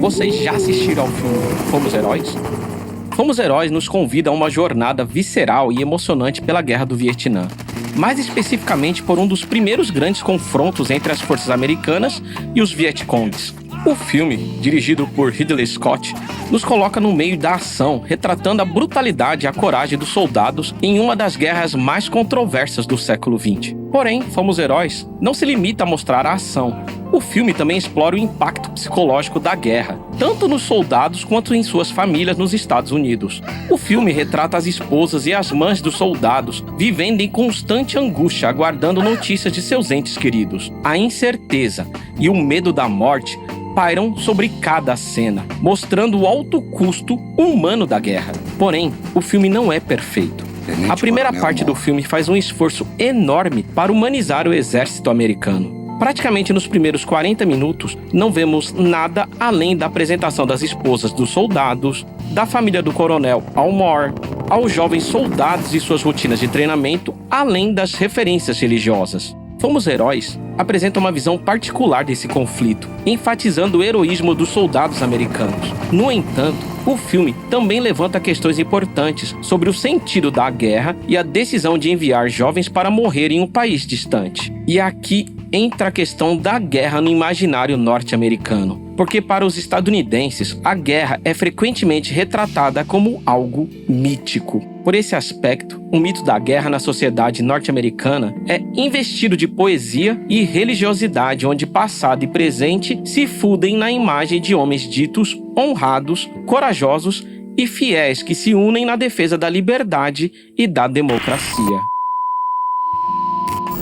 Vocês já assistiram ao filme Fomos Heróis? Fomos Heróis nos convida a uma jornada visceral e emocionante pela Guerra do Vietnã, mais especificamente por um dos primeiros grandes confrontos entre as forças americanas e os Vietcongs. O filme, dirigido por Ridley Scott, nos coloca no meio da ação, retratando a brutalidade e a coragem dos soldados em uma das guerras mais controversas do século XX. Porém, Fomos Heróis não se limita a mostrar a ação. O filme também explora o impacto psicológico da guerra, tanto nos soldados quanto em suas famílias nos Estados Unidos. O filme retrata as esposas e as mães dos soldados vivendo em constante angústia, aguardando notícias de seus entes queridos. A incerteza e o medo da morte pairam sobre cada cena, mostrando o alto custo humano da guerra. Porém, o filme não é perfeito. A primeira parte do filme faz um esforço enorme para humanizar o exército americano. Praticamente nos primeiros 40 minutos, não vemos nada além da apresentação das esposas dos soldados, da família do coronel Elmore, aos jovens soldados e suas rotinas de treinamento, além das referências religiosas. Fomos Heróis apresenta uma visão particular desse conflito, enfatizando o heroísmo dos soldados americanos. No entanto, o filme também levanta questões importantes sobre o sentido da guerra e a decisão de enviar jovens para morrer em um país distante. E aqui entra a questão da guerra no imaginário norte-americano, porque para os estadunidenses, a guerra é frequentemente retratada como algo mítico. Por esse aspecto, o mito da guerra na sociedade norte-americana é investido de poesia e religiosidade, onde passado e presente se fundem na imagem de homens ditos honrados, corajosos e fiéis que se unem na defesa da liberdade e da democracia.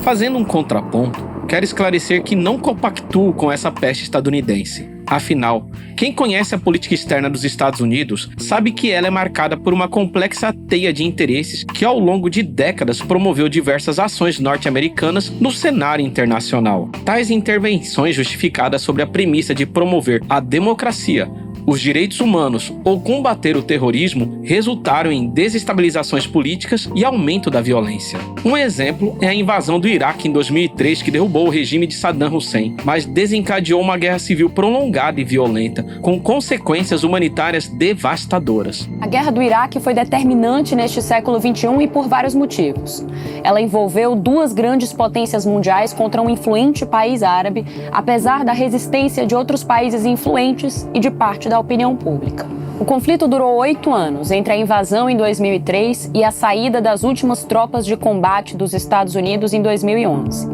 Fazendo um contraponto, quero esclarecer que não compactuo com essa peste estadunidense. Afinal, quem conhece a política externa dos Estados Unidos sabe que ela é marcada por uma complexa teia de interesses que ao longo de décadas promoveu diversas ações norte-americanas no cenário internacional. Tais intervenções justificadas sobre a premissa de promover a democracia, os direitos humanos ou combater o terrorismo resultaram em desestabilizações políticas e aumento da violência. Um exemplo é a invasão do Iraque em 2003, que derrubou o regime de Saddam Hussein, mas desencadeou uma guerra civil prolongada e violenta, com consequências humanitárias devastadoras. A guerra do Iraque foi determinante neste século XXI e por vários motivos. Ela envolveu duas grandes potências mundiais contra um influente país árabe, apesar da resistência de outros países influentes e de parte da opinião pública. O conflito durou 8 anos, entre a invasão em 2003 e a saída das últimas tropas de combate dos Estados Unidos em 2011.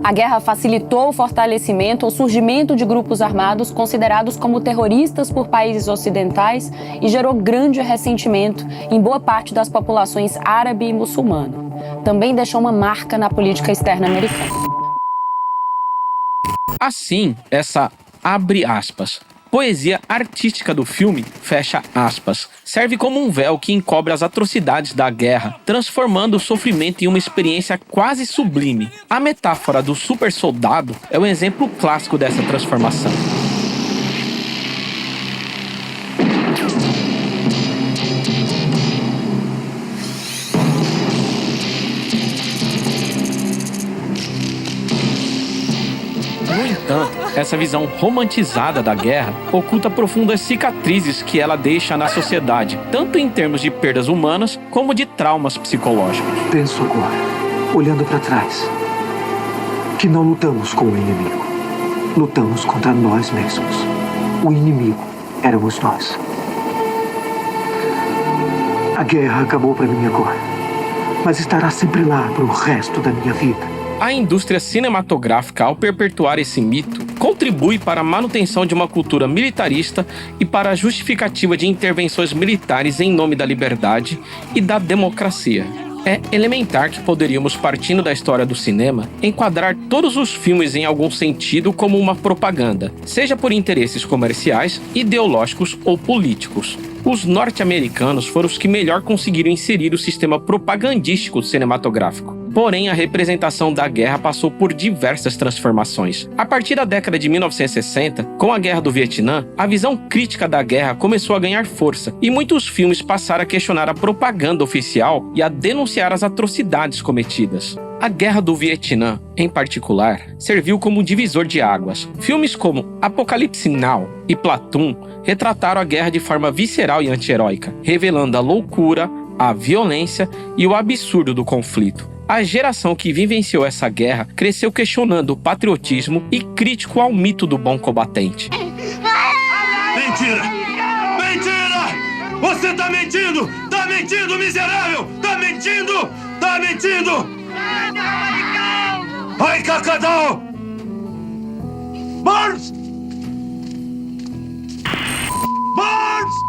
A guerra facilitou o fortalecimento ou surgimento de grupos armados considerados como terroristas por países ocidentais e gerou grande ressentimento em boa parte das populações árabe e muçulmana. Também deixou uma marca na política externa americana. Assim, essa abre aspas, poesia artística do filme, fecha aspas, serve como um véu que encobre as atrocidades da guerra, transformando o sofrimento em uma experiência quase sublime. A metáfora do super soldado é um exemplo clássico dessa transformação. No entanto, essa visão romantizada da guerra oculta profundas cicatrizes que ela deixa na sociedade, tanto em termos de perdas humanas como de traumas psicológicos. Penso agora, olhando para trás, que não lutamos com o inimigo. Lutamos contra nós mesmos. O inimigo éramos nós. A guerra acabou para mim agora, mas estará sempre lá para o resto da minha vida. A indústria cinematográfica, ao perpetuar esse mito, contribui para a manutenção de uma cultura militarista e para a justificativa de intervenções militares em nome da liberdade e da democracia. É elementar que poderíamos, partindo da história do cinema, enquadrar todos os filmes em algum sentido como uma propaganda, seja por interesses comerciais, ideológicos ou políticos. Os norte-americanos foram os que melhor conseguiram inserir o sistema propagandístico cinematográfico. Porém, a representação da guerra passou por diversas transformações. A partir da década de 1960, com a Guerra do Vietnã, a visão crítica da guerra começou a ganhar força e muitos filmes passaram a questionar a propaganda oficial e a denunciar as atrocidades cometidas. A Guerra do Vietnã, em particular, serviu como divisor de águas. Filmes como Apocalipse Now e Platoon retrataram a guerra de forma visceral e anti-heróica, revelando a loucura, a violência e o absurdo do conflito. A geração que vivenciou essa guerra cresceu questionando o patriotismo e crítico ao mito do bom combatente. Mentira! Mentira! Você tá mentindo! Tá mentindo, miserável! Tá mentindo! Tá mentindo! Ai, Cacadão! Barnes! Barnes!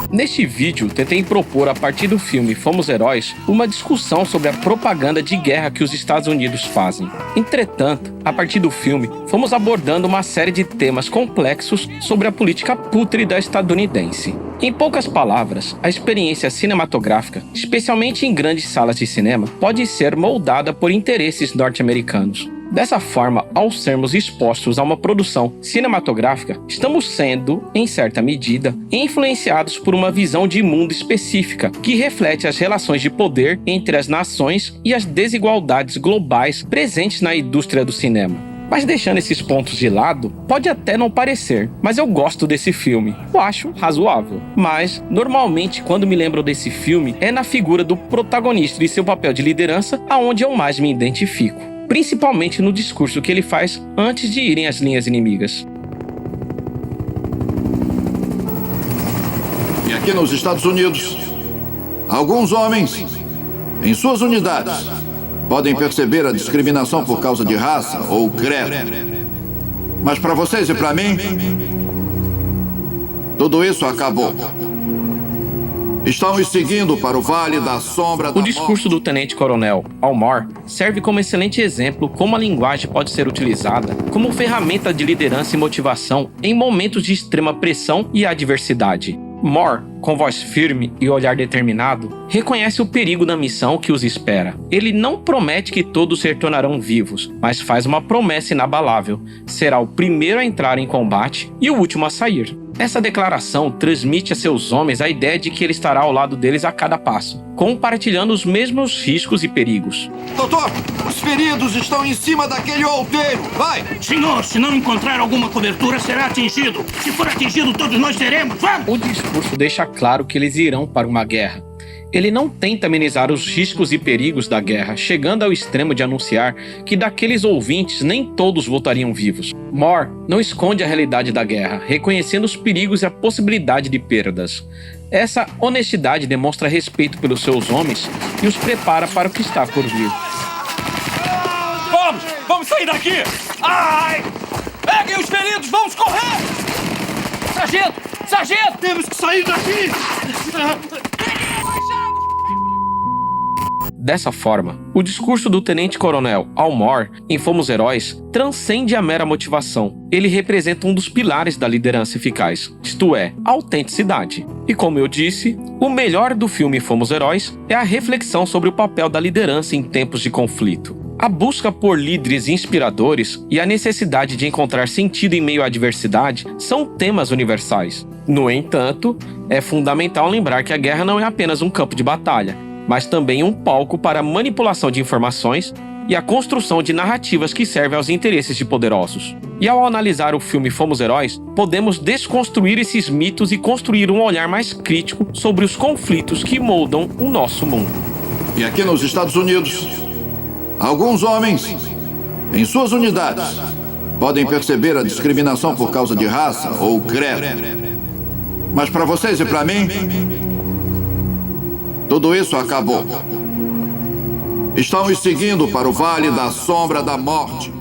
Neste vídeo, tentei propor, a partir do filme Fomos Heróis, uma discussão sobre a propaganda de guerra que os Estados Unidos fazem. Entretanto, a partir do filme, fomos abordando uma série de temas complexos sobre a política pútrida estadunidense. Em poucas palavras, a experiência cinematográfica, especialmente em grandes salas de cinema, pode ser moldada por interesses norte-americanos. Dessa forma, ao sermos expostos a uma produção cinematográfica, estamos sendo, em certa medida, influenciados por uma visão de mundo específica que reflete as relações de poder entre as nações e as desigualdades globais presentes na indústria do cinema. Mas deixando esses pontos de lado, pode até não parecer, mas eu gosto desse filme. Eu acho razoável. Mas, normalmente, quando me lembro desse filme, é na figura do protagonista e seu papel de liderança aonde eu mais me identifico. Principalmente no discurso que ele faz antes de irem às linhas inimigas. E aqui nos Estados Unidos, alguns homens, em suas unidades, podem perceber a discriminação por causa de raça ou credo. Mas para vocês e para mim, tudo isso acabou. Estão me seguindo para o Vale da Sombra da Morte. O discurso do Tenente-Coronel Al Moore serve como excelente exemplo como a linguagem pode ser utilizada como ferramenta de liderança e motivação em momentos de extrema pressão e adversidade. Moore, com voz firme e olhar determinado, reconhece o perigo da missão que os espera. Ele não promete que todos se tornarão vivos, mas faz uma promessa inabalável: será o primeiro a entrar em combate e o último a sair. Essa declaração transmite a seus homens a ideia de que ele estará ao lado deles a cada passo, compartilhando os mesmos riscos e perigos. Doutor, os feridos estão em cima daquele outeiro. Vai! Senhor, se não encontrar alguma cobertura, será atingido. Se for atingido, todos nós seremos. Vamos! O discurso deixa claro que eles irão para uma guerra. Ele não tenta amenizar os riscos e perigos da guerra, chegando ao extremo de anunciar que daqueles ouvintes nem todos voltariam vivos. Moore não esconde a realidade da guerra, reconhecendo os perigos e a possibilidade de perdas. Essa honestidade demonstra respeito pelos seus homens e os prepara para o que está por vir. Vamos sair daqui! Ai! Peguem os feridos, vamos correr! Sargento! Temos que sair daqui! Dessa forma, o discurso do Tenente-Coronel Al Moore em Fomos Heróis transcende a mera motivação. Ele representa um dos pilares da liderança eficaz, isto é, a autenticidade. E como eu disse, o melhor do filme Fomos Heróis é a reflexão sobre o papel da liderança em tempos de conflito. A busca por líderes inspiradores e a necessidade de encontrar sentido em meio à adversidade são temas universais. No entanto, é fundamental lembrar que a guerra não é apenas um campo de batalha, mas também um palco para a manipulação de informações e a construção de narrativas que servem aos interesses de poderosos. E ao analisar o filme Fomos Heróis, podemos desconstruir esses mitos e construir um olhar mais crítico sobre os conflitos que moldam o nosso mundo. E aqui nos Estados Unidos, alguns homens, em suas unidades, podem perceber a discriminação por causa de raça ou credo. Mas para vocês e para mim, tudo isso acabou. Estão me seguindo para o Vale da Sombra da Morte.